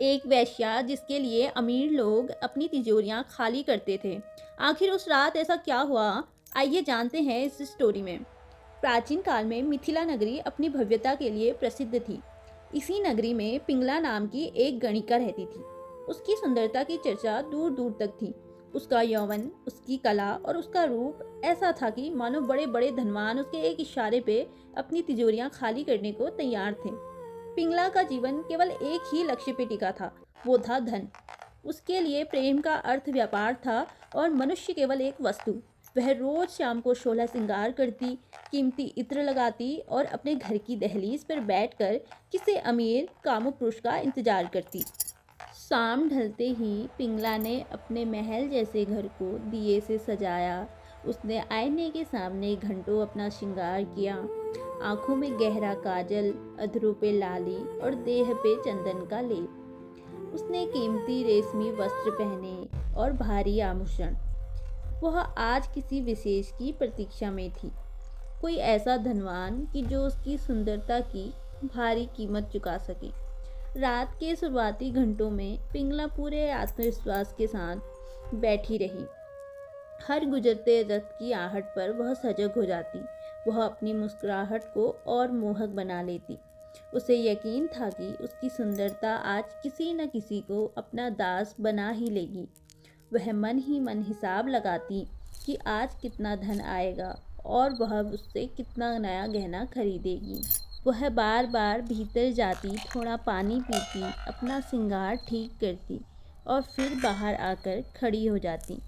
एक वेश्या जिसके लिए अमीर लोग अपनी तिजोरियां खाली करते थे। आखिर उस रात ऐसा क्या हुआ? आइए जानते हैं इस स्टोरी में। प्राचीन काल में मिथिला नगरी अपनी भव्यता के लिए प्रसिद्ध थी। इसी नगरी में पिंगला नाम की एक गणिका रहती थी। उसकी सुंदरता की चर्चा दूर दूर तक थी। उसका यौवन, उसकी कला और उसका रूप ऐसा था कि मानो बड़े बड़े धनवान उसके एक इशारे पे अपनी तिजोरियां खाली करने को तैयार थे। पिंगला का जीवन केवल एक ही लक्ष्य पे टिका था, वो था धन। उसके लिए प्रेम का अर्थ व्यापार था और मनुष्य केवल एक वस्तु। वह रोज शाम को 16 श्रृंगार करती, कीमती इत्र लगाती और अपने घर की दहलीज पर बैठकर किसी अमीर कामुपुरुष का इंतजार करती। शाम ढलते ही पिंगला ने अपने महल जैसे घर को दिए से सजाया। उसने आईने के सामने घंटों अपना श्रृंगार किया। आंखों में गहरा काजल, अधरों पे लाली और देह पे चंदन का लेप। उसने कीमती रेशमी वस्त्र पहने और भारी आभूषण। वह आज किसी विशेष की प्रतीक्षा में थी। कोई ऐसा धनवान कि जो उसकी सुंदरता की भारी कीमत चुका सके। रात के शुरुआती घंटों में पिंगला पूरे आत्मविश्वास के साथ बैठी रही। हर गुजरते रथ की आहट पर वह सजग हो जाती। वह अपनी मुस्कुराहट को और मोहक बना लेती। उसे यकीन था कि उसकी सुंदरता आज किसी न किसी को अपना दास बना ही लेगी। वह मन ही मन हिसाब लगाती कि आज कितना धन आएगा और वह उससे कितना नया गहना खरीदेगी। वह बार बार भीतर जाती, थोड़ा पानी पीती, अपना श्रृंगार ठीक करती और फिर बाहर आकर खड़ी हो जाती।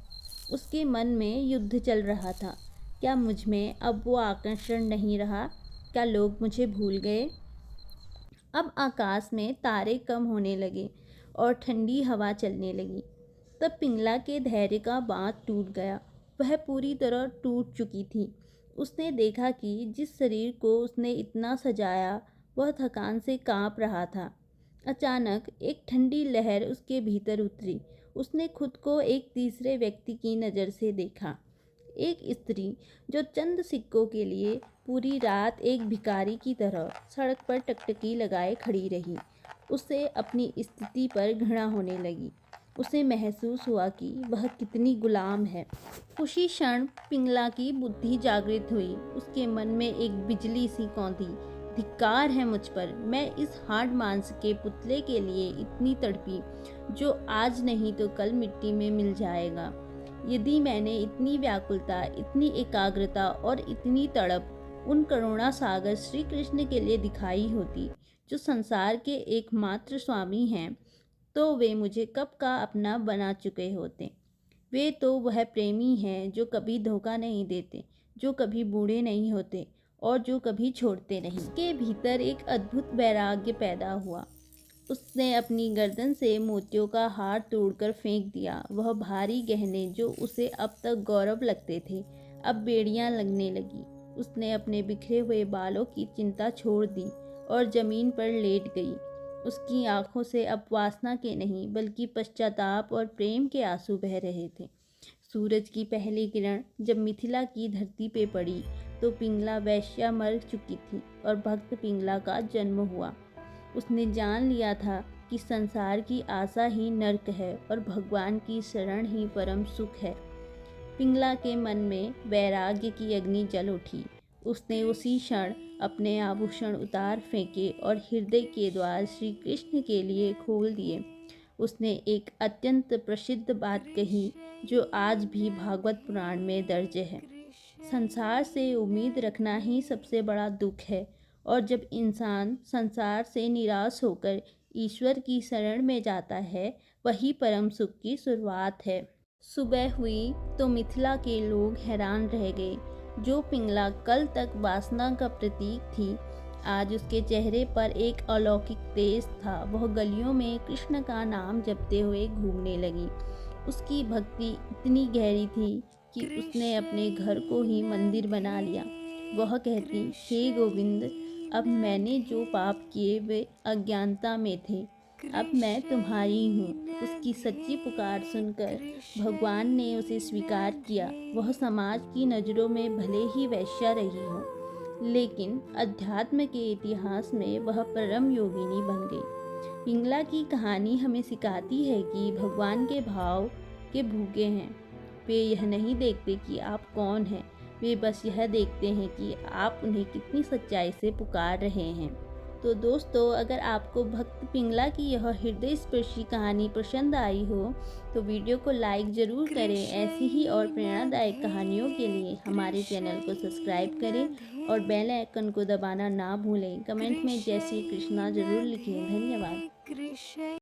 उसके मन में युद्ध चल रहा था। क्या मुझ में अब वो आकर्षण नहीं रहा? क्या लोग मुझे भूल गए? अब आकाश में तारे कम होने लगे और ठंडी हवा चलने लगी। तब पिंगला के धैर्य का बांध टूट गया। वह पूरी तरह टूट चुकी थी। उसने देखा कि जिस शरीर को उसने इतना सजाया वह थकान से कांप रहा था। अचानक एक ठंडी लहर उसके भीतर उतरी। उसने खुद को एक तीसरे व्यक्ति की नज़र से देखा। एक स्त्री जो चंद सिक्कों के लिए पूरी रात एक भिखारी की तरह सड़क पर टकटकी लगाए खड़ी रही। उसे अपनी स्थिति पर घृणा होने लगी। उसे महसूस हुआ कि वह कितनी गुलाम है। उसी क्षण पिंगला की बुद्धि जागृत हुई। उसके मन में एक बिजली सी कौंधी। धिक्कार है मुझ पर, मैं इस हाड़ मांस के पुतले के लिए इतनी तड़पी जो आज नहीं तो कल मिट्टी में मिल जाएगा। यदि मैंने इतनी व्याकुलता, इतनी एकाग्रता और इतनी तड़प उन करुणा सागर श्री कृष्ण के लिए दिखाई होती जो संसार के एकमात्र स्वामी हैं, तो वे मुझे कब का अपना बना चुके होते। वे तो वह प्रेमी हैं जो कभी धोखा नहीं देते, जो कभी बूढ़े नहीं होते और जो कभी छोड़ते नहीं। उसके भीतर एक अद्भुत वैराग्य पैदा हुआ। उसने अपनी गर्दन से मोतियों का हार तोड़कर फेंक दिया। वह भारी गहने जो उसे अब तक गौरव लगते थे, अब बेड़ियां लगने लगी। उसने अपने बिखरे हुए बालों की चिंता छोड़ दी और जमीन पर लेट गई। उसकी आंखों से अब वासना के नहीं बल्कि पश्चाताप और प्रेम के आंसू बह रहे थे। सूरज की पहली किरण जब मिथिला की धरती पे पड़ी तो पिंगला वैश्या मर चुकी थी और भक्त पिंगला का जन्म हुआ। उसने जान लिया था कि संसार की आशा ही नर्क है और भगवान की शरण ही परम सुख है। पिंगला के मन में वैराग्य की अग्नि जल उठी। उसने उसी क्षण अपने आभूषण उतार फेंके और हृदय के द्वार श्री कृष्ण के लिए खोल दिए। उसने एक अत्यंत प्रसिद्ध बात कही जो आज भी भागवत पुराण में दर्ज है। संसार से उम्मीद रखना ही सबसे बड़ा दुख है और जब इंसान संसार से निराश होकर ईश्वर की शरण में जाता है, वही परम सुख की शुरुआत है। सुबह हुई तो मिथिला के लोग हैरान रह गए। जो पिंगला कल तक वासना का प्रतीक थी, आज उसके चेहरे पर एक अलौकिक तेज था। वह गलियों में कृष्ण का नाम जपते हुए घूमने लगी। उसकी भक्ति इतनी गहरी थी कि उसने अपने घर को ही मंदिर बना लिया। वह कहती, हे गोविंद, अब मैंने जो पाप किए वे अज्ञानता में थे, अब मैं तुम्हारी हूँ। उसकी सच्ची पुकार सुनकर भगवान ने उसे स्वीकार किया। वह समाज की नज़रों में भले ही वैश्या रही हो, लेकिन अध्यात्म के इतिहास में वह परम योगिनी बन गई। पिंगला की कहानी हमें सिखाती है कि भगवान के भाव के भूखे हैं। वे यह नहीं देखते कि आप कौन हैं, वे बस यह देखते हैं कि आप उन्हें कितनी सच्चाई से पुकार रहे हैं। तो दोस्तों, अगर आपको भक्त पिंगला की यह हृदय स्पर्शी कहानी पसंद आई हो तो वीडियो को लाइक ज़रूर करें। ऐसी ही और प्रेरणादायक कहानियों के लिए हमारे चैनल को सब्सक्राइब करें और बेल आइकन को दबाना ना भूलें। कमेंट में जय श्री कृष्णा ज़रूर लिखें। धन्यवाद।